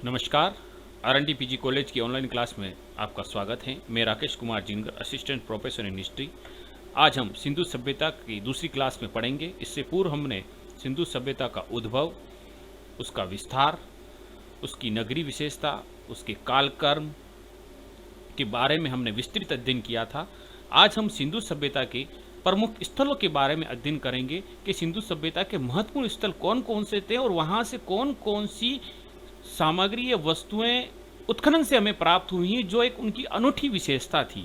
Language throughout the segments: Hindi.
नमस्कार। आर.एन.टी पीजी कॉलेज की ऑनलाइन क्लास में आपका स्वागत है। मैं Rakesh Kumar ginger, assistant professor in history. आज हम सिंधु सभ्यता की दूसरी क्लास में पढ़ेंगे। इससे पूर्व हमने सिंधु सभ्यता का उद्भव, उसका विस्तार, उसकी नगरीय विशेषता, उसके कालक्रम के बारे में हमने विस्तृत अध्ययन किया था। आज हम सिंधु सभ्यता के प्रमुख स्थलों के बारे में अध्ययन करेंगे कि सिंधु सभ्यता के महत्वपूर्ण स्थल कौन कौन से थे और वहाँ से कौन कौन सी सामग्री या वस्तुएं उत्खनन से हमें प्राप्त हुई हैं जो एक उनकी अनूठी विशेषता थी।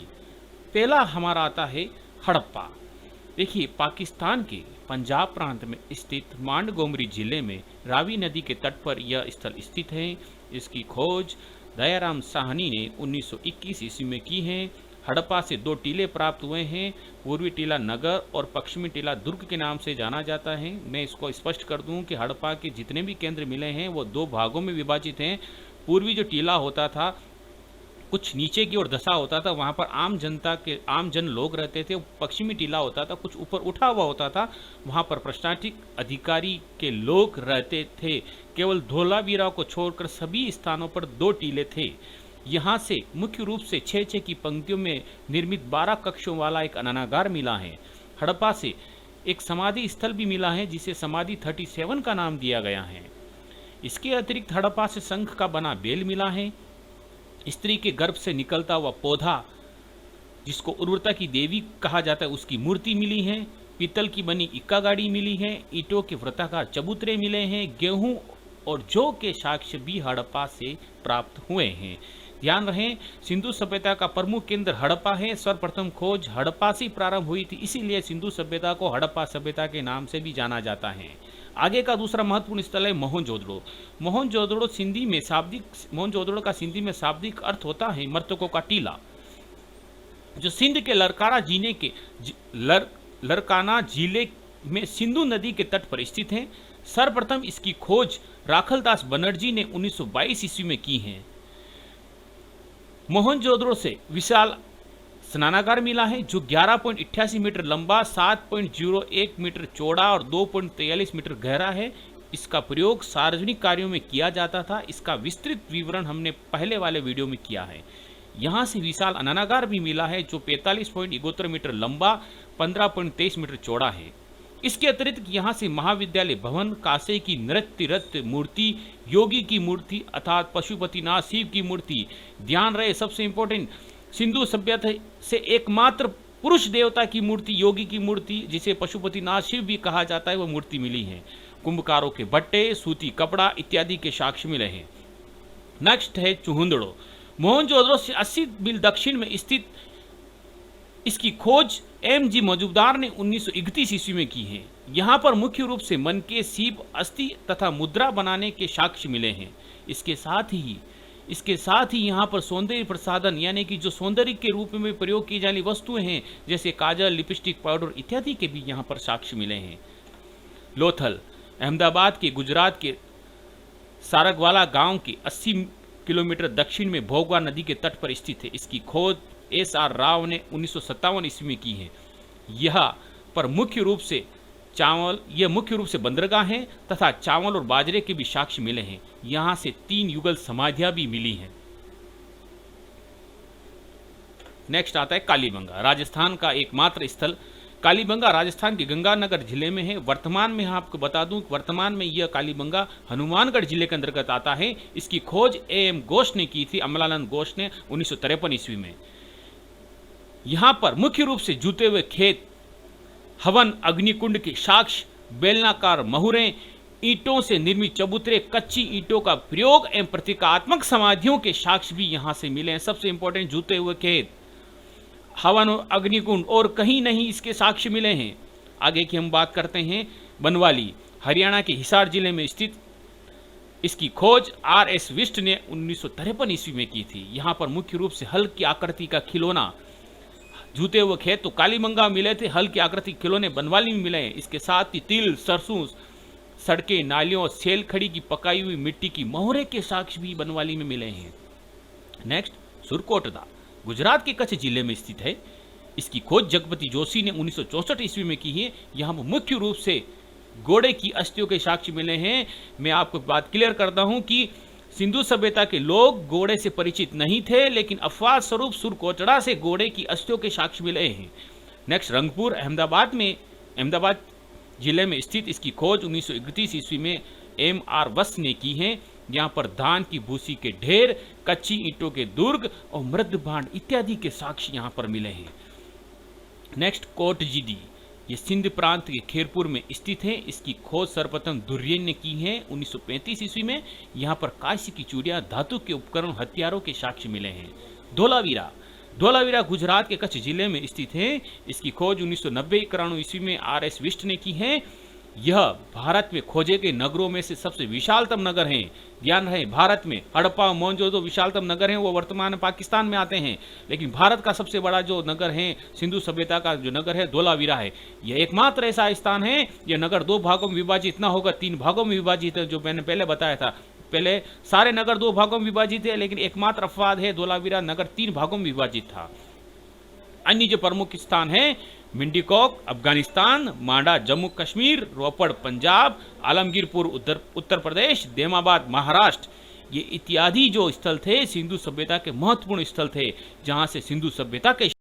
पहला हमारा आता है हड़प्पा। देखिए, पाकिस्तान के पंजाब प्रांत में स्थित मांडगोमरी जिले में रावी नदी के तट पर यह स्थल स्थित है। इसकी खोज दयाराम साहनी ने 1921 ईस्वी में की है। हड़प्पा से 2 टीले प्राप्त हुए हैं। पूर्वी टीला नगर और पश्चिमी टीला दुर्ग के नाम से जाना जाता है। मैं इसको स्पष्ट कर दूं कि हड़प्पा के जितने भी केंद्र मिले हैं वो 2 भागों में विभाजित हैं। पूर्वी जो टीला होता था, कुछ नीचे की ओर धंसा होता था, वहाँ पर आम जन लोग रहते थे। पश्चिमी टीला होता था, कुछ ऊपर उठा हुआ होता था, वहाँ पर प्रशासनिक अधिकारी के लोग रहते थे। केवल धोलावीरा को छोड़कर सभी स्थानों पर 2 टीले थे। यहाँ से मुख्य रूप से 6-6 की पंक्तियों में निर्मित 12 कक्षों वाला एक अनागार मिला है। हड़प्पा से एक समाधि स्थल भी मिला है जिसे समाधि 37 का नाम दिया गया है। इसके अतिरिक्त हड़प्पा से शंख का बना बेल मिला है। स्त्री के गर्भ से निकलता हुआ पौधा जिसको उर्वरता की देवी कहा जाता है, उसकी मूर्ति मिली है। पीतल की बनी इक्का गाड़ी मिली है। ईंटों के वृत्ताकार चबूतरे मिले हैं। गेहूं और जौ के साक्ष्य भी हड़प्पा से प्राप्त हुए हैं। ध्यान रहे, सिंधु सभ्यता का प्रमुख केंद्र हड़प्पा है। सर्वप्रथम खोज हड़प्पा से प्रारंभ हुई थी, इसीलिए सिंधु सभ्यता को हड़प्पा सभ्यता के नाम से भी जाना जाता है। आगे का दूसरा महत्वपूर्ण स्थल है मोहनजोदड़ो। मोहनजोदड़ो का सिंधी में शाब्दिक अर्थ होता है मृतकों का टीला, जो सिंध के लरकाना जिले में सिंधु नदी के तट पर स्थित है। सर्वप्रथम इसकी खोज राखलदास बनर्जी ने 1922 ईस्वी में की है। मोहनजोदड़ो से विशाल स्नानागार मिला है जो 11.88 मीटर लंबा, 7.01 मीटर चौड़ा और 2.43 मीटर गहरा है। इसका प्रयोग सार्वजनिक कार्यों में किया जाता था। इसका विस्तृत विवरण हमने पहले वाले वीडियो में किया है। यहाँ से विशाल अनागार भी मिला है जो 45.71 मीटर लंबा, 15.23 मीटर चौड़ा है। इसके अतिरिक्त यहाँ से महाविद्यालय भवन, कासे की नृत्य रत्न मूर्ति, योगी की मूर्ति अर्थात पशुपतिनाथ शिव की मूर्ति, ध्यान रहे सबसे इंपॉर्टेंट, सिंधु सभ्यता से एकमात्र पुरुष देवता की मूर्ति, योगी की मूर्ति जिसे पशुपतिनाथ शिव भी कहा जाता है, वह मूर्ति मिली है। कुंभकारों के भट्टे, सूती कपड़ा इत्यादि के साक्ष्य मिले हैं। नेक्स्ट है चुहुंदड़ो। मोहनजोदड़ो से 80 मील दक्षिण में स्थित इसकी खोज M.G. मजूमदार ने 1931 ईस्वी में की है। यहाँ पर मुख्य रूप से मनके, सीप, अस्थि तथा मुद्रा बनाने के साक्ष्य मिले हैं। इसके साथ ही यहाँ पर सौंदर्य प्रसाधन यानी कि जो सौंदर्य के रूप में प्रयोग की जाने वस्तुएं हैं जैसे काजल, लिपस्टिक, पाउडर इत्यादि के भी यहाँ पर साक्ष्य मिले हैं। लोथल अहमदाबाद के गुजरात के सारगवाला गांव के 80 किलोमीटर दक्षिण में भोगवा नदी के तट पर स्थित है। इसकी खोज S.R. राव ने 1957 ईस्वी में की है। यह मुख्य रूप से बंदरगाह है तथा चावल और बाजरे के भी साक्ष्य मिले हैं। यहाँ से 3 युगल समाधियां भी मिली हैं। नेक्स्ट आता है कालीबंगा, राजस्थान का एकमात्र स्थल। कालीबंगा राजस्थान के गंगानगर जिले में है। वर्तमान में आपको बता दूं, वर्तमान में यह कालीबंगा हनुमानगढ़ जिले के अंतर्गत आता है। इसकी खोज A.M. घोष ने की थी, अमलानंद घोष ने 1953 ईस्वी में। यहाँ पर मुख्य रूप से जूते हुए खेत, हवन अग्निकुंड के साक्ष्य, बेलनाकार महुरें, ईंटों से निर्मित चबूतरे, कच्ची ईंटों का प्रयोग एवं प्रतीकात्मक समाधियों के साक्ष्य भी यहाँ से मिले हैं। सबसे इंपॉर्टेंट, जूते हुए खेत, हवन अग्निकुंड और कहीं नहीं इसके साक्ष्य मिले हैं। आगे की हम बात करते हैं बनवाली, हरियाणा के हिसार जिले में स्थित। इसकी खोज R.S. विष्ट ने 1953 ईस्वी में की थी। यहाँ पर मुख्य रूप से हल की आकृति का खिलौना, जूते हुए खेत तो कालीबंगा मिले थे, हल की आकृति खिलौने बनवाली में मिले हैं। इसके साथ ही तिल, सरसों, सड़कें, नालियों, सेल खड़ी की पकाई हुई मिट्टी की मोहरे के साक्ष्य भी बनवाली में मिले हैं। नेक्स्ट सुरकोटदा, गुजरात के कच्छ जिले में स्थित है। इसकी खोज जगपति जोशी ने 1964 ईस्वी में की है। यहाँ मुख्य रूप से घोड़े की अस्थियों के साक्ष्य मिले हैं। मैं आपको बात क्लियर करता हूं कि सिंधु सभ्यता के लोग घोड़े से परिचित नहीं थे, लेकिन अपवाद स्वरूप सुरकोटड़ा से घोड़े की अस्थियों के साक्ष्य मिले हैं। नेक्स्ट, रंगपुर अहमदाबाद जिले में स्थित इसकी खोज 1931 ईस्वी में M.R. वत्स ने की है। यहाँ पर धान की भूसी के ढेर, कच्ची ईंटों के दुर्ग और मृदभांड इत्यादि के साक्ष्य यहाँ पर मिले हैं। नेक्स्ट, कोटजीडी, ये सिंध प्रांत के खेरपुर में स्थित है। इसकी खोज सर्वप्रथम दुर्यन ने की है 1935 ईस्वी में। यहाँ पर कांस्य की चूड़ियां, धातु के उपकरण, हथियारों के साक्ष्य मिले हैं। धोलावीरा गुजरात के कच्छ जिले में स्थित है। इसकी खोज 1990-91 ईस्वी में R.S. विष्ट ने की है। यह भारत में खोजे गए नगरों में से सबसे विशालतम नगर है। ध्यान रहे, भारत में हड़प्पा, मोहनजोदड़ो विशालतम नगर हैं, वो वर्तमान में पाकिस्तान में आते हैं, लेकिन भारत का सबसे बड़ा जो नगर है, सिंधु सभ्यता का जो नगर है, धोलावीरा है। यह एकमात्र ऐसा स्थान है, यह नगर 2 भागों में विभाजित ना होगा, 3 भागों में विभाजित है, जो मैंने पहले बताया था। पहले सारे नगर 2 भागों में विभाजित है, लेकिन एकमात्र अपवाद है, धोलावीरा नगर 3 भागों में विभाजित था। अन्य जो प्रमुख स्थान है, मिंडीकॉक अफगानिस्तान, मांडा जम्मू कश्मीर, रोपड़ पंजाब, आलमगीरपुर उत्तर प्रदेश, देमाबाद महाराष्ट्र, ये इत्यादि जो स्थल थे सिंधु सभ्यता के महत्वपूर्ण स्थल थे, जहां से सिंधु सभ्यता के